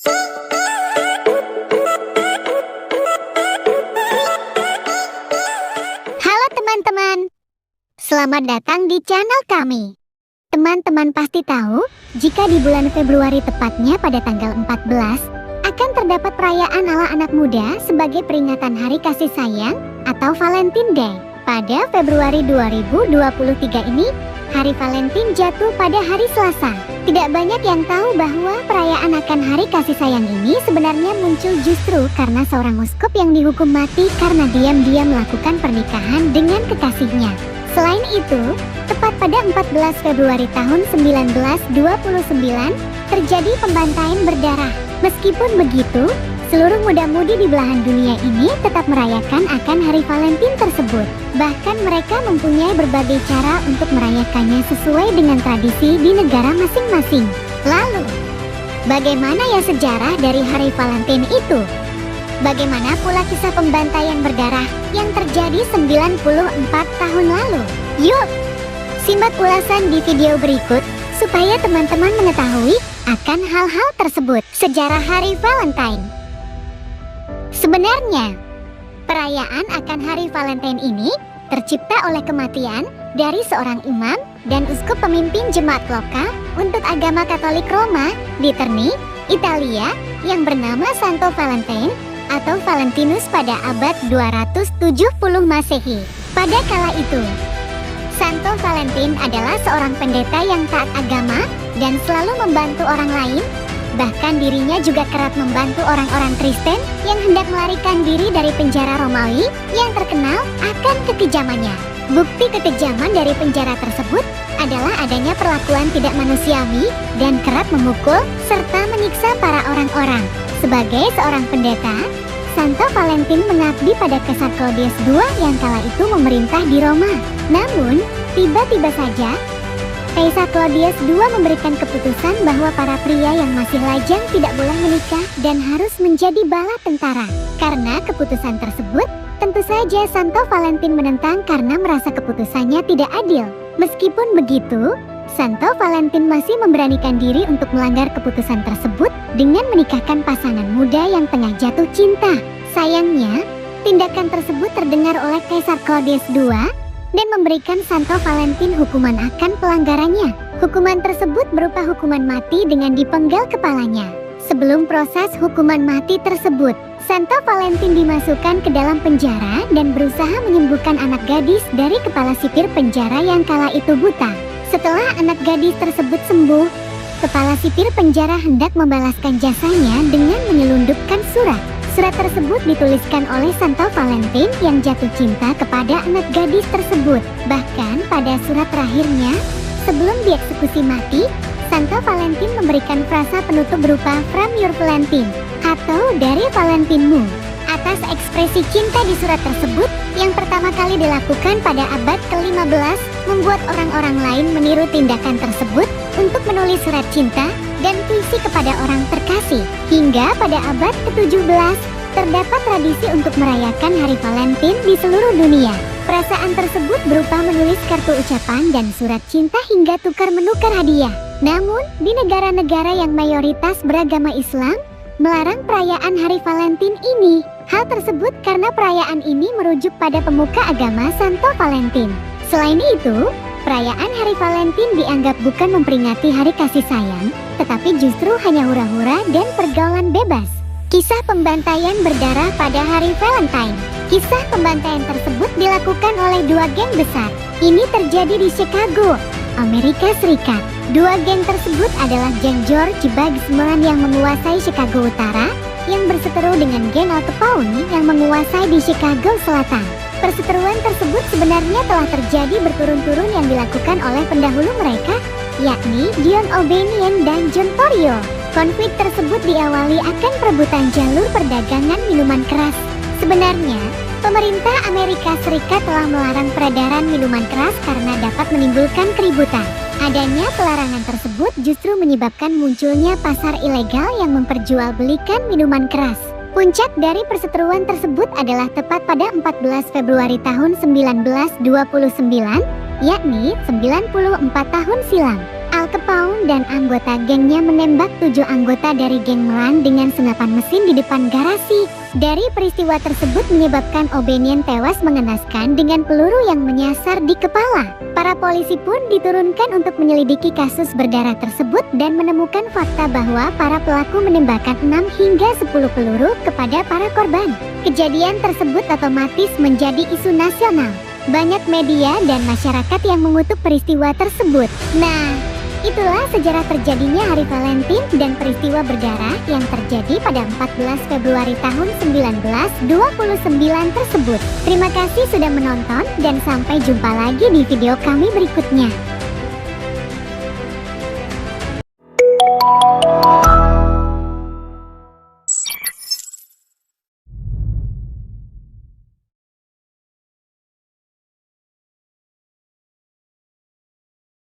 Halo teman-teman, selamat datang di channel kami. Teman-teman pasti tahu, jika di bulan Februari tepatnya pada tanggal 14, akan terdapat perayaan ala anak muda sebagai peringatan Hari Kasih Sayang atau Valentine Day. Pada Februari 2023 ini, Hari Valentine jatuh pada hari Selasa. Tidak banyak yang tahu bahwa perayaan akan Hari Kasih Sayang ini sebenarnya muncul justru karena seorang uskup yang dihukum mati karena diam-diam melakukan pernikahan dengan kekasihnya. Selain itu, tepat pada 14 Februari tahun 1929, terjadi pembantaian berdarah. Meskipun begitu, seluruh muda-mudi di belahan dunia ini tetap merayakan akan Hari Valentine tersebut. Bahkan mereka mempunyai berbagai cara untuk merayakannya sesuai dengan tradisi di negara masing-masing. Lalu, bagaimana ya sejarah dari Hari Valentine itu? Bagaimana pula kisah pembantaian berdarah yang terjadi 94 tahun lalu? Yuk, simak ulasan di video berikut supaya teman-teman mengetahui akan hal-hal tersebut. Sejarah Hari Valentine. Sebenarnya, perayaan akan Hari Valentine ini tercipta oleh kematian dari seorang imam dan uskup pemimpin jemaat lokal untuk agama Katolik Roma di Terni, Italia yang bernama Santo Valentine atau Valentinus pada abad 270 Masehi. Pada kala itu, Santo Valentine adalah seorang pendeta yang taat agama dan selalu membantu orang lain. Bahkan dirinya juga kerap membantu orang-orang Kristen yang hendak melarikan diri dari penjara Romawi yang terkenal akan kekejamannya. Bukti kekejaman dari penjara tersebut adalah adanya perlakuan tidak manusiawi dan kerap memukul serta menyiksa para orang-orang. Sebagai seorang pendeta, Santo Valentine mengabdi pada Kaisar Claudius II yang kala itu memerintah di Roma. Namun, tiba-tiba saja Kaisar Claudius II memberikan keputusan bahwa para pria yang masih lajang tidak boleh menikah dan harus menjadi bala tentara. Karena keputusan tersebut, tentu saja Santo Valentine menentang karena merasa keputusannya tidak adil. Meskipun begitu, Santo Valentine masih memberanikan diri untuk melanggar keputusan tersebut dengan menikahkan pasangan muda yang tengah jatuh cinta. Sayangnya, tindakan tersebut terdengar oleh Kaisar Claudius II dan memberikan Santo Valentine hukuman akan pelanggarannya. Hukuman tersebut berupa hukuman mati dengan dipenggal kepalanya. Sebelum proses hukuman mati tersebut, Santo Valentine dimasukkan ke dalam penjara dan berusaha menyembuhkan anak gadis dari kepala sipir penjara yang kala itu buta. Setelah anak gadis tersebut sembuh, kepala sipir penjara hendak membalaskan jasanya dengan menyelundupkan surat. Surat tersebut dituliskan oleh Santo Valentine yang jatuh cinta kepada anak gadis tersebut. Bahkan pada surat terakhirnya, sebelum dieksekusi mati, Santo Valentine memberikan frasa penutup berupa "From your Valentine" atau "Dari Valentinemu". Atas ekspresi cinta di surat tersebut yang pertama kali dilakukan pada abad ke-15, membuat orang-orang lain meniru tindakan tersebut untuk menulis surat cinta dan puisi kepada orang terkasih. Hingga pada abad ke-17, terdapat tradisi untuk merayakan Hari Valentine di seluruh dunia. Perasaan tersebut berupa menulis kartu ucapan dan surat cinta hingga tukar-menukar hadiah. Namun, di negara-negara yang mayoritas beragama Islam, melarang perayaan Hari Valentine ini. Hal tersebut karena perayaan ini merujuk pada pemuka agama Santo Valentine. Selain itu, perayaan Hari Valentine dianggap bukan memperingati Hari Kasih Sayang, tetapi justru hanya hura-hura dan pergaulan bebas. Kisah pembantaian berdarah pada Hari Valentine. Kisah pembantaian tersebut dilakukan oleh dua geng besar. Ini terjadi di Chicago, Amerika Serikat. Dua geng tersebut adalah geng George Bugsman yang menguasai Chicago Utara, yang berseteru dengan geng Al Capone yang menguasai di Chicago Selatan. Perseteruan tersebut sebenarnya telah terjadi berturun-turun yang dilakukan oleh pendahulu mereka, yakni John O'Banion dan John Torrio. Konflik tersebut diawali akan perebutan jalur perdagangan minuman keras. Sebenarnya, pemerintah Amerika Serikat telah melarang peredaran minuman keras karena dapat menimbulkan keributan. Adanya pelarangan tersebut justru menyebabkan munculnya pasar ilegal yang memperjualbelikan minuman keras. Puncak dari perseteruan tersebut adalah tepat pada 14 Februari tahun 1929, yakni 94 tahun silam. Al Capone dan anggota gengnya menembak 7 anggota dari geng Melan dengan senapan mesin di depan garasi. Dari peristiwa tersebut menyebabkan O'Banion tewas mengenaskan dengan peluru yang menyasar di kepala. Para polisi pun diturunkan untuk menyelidiki kasus berdarah tersebut dan menemukan fakta bahwa para pelaku menembakkan 6 hingga 10 peluru kepada para korban. Kejadian tersebut otomatis menjadi isu nasional. Banyak media dan masyarakat yang mengutuk peristiwa tersebut. Nah, itulah sejarah terjadinya Hari Valentine dan peristiwa berdarah yang terjadi pada 14 Februari tahun 1929 tersebut. Terima kasih sudah menonton dan sampai jumpa lagi di video kami berikutnya.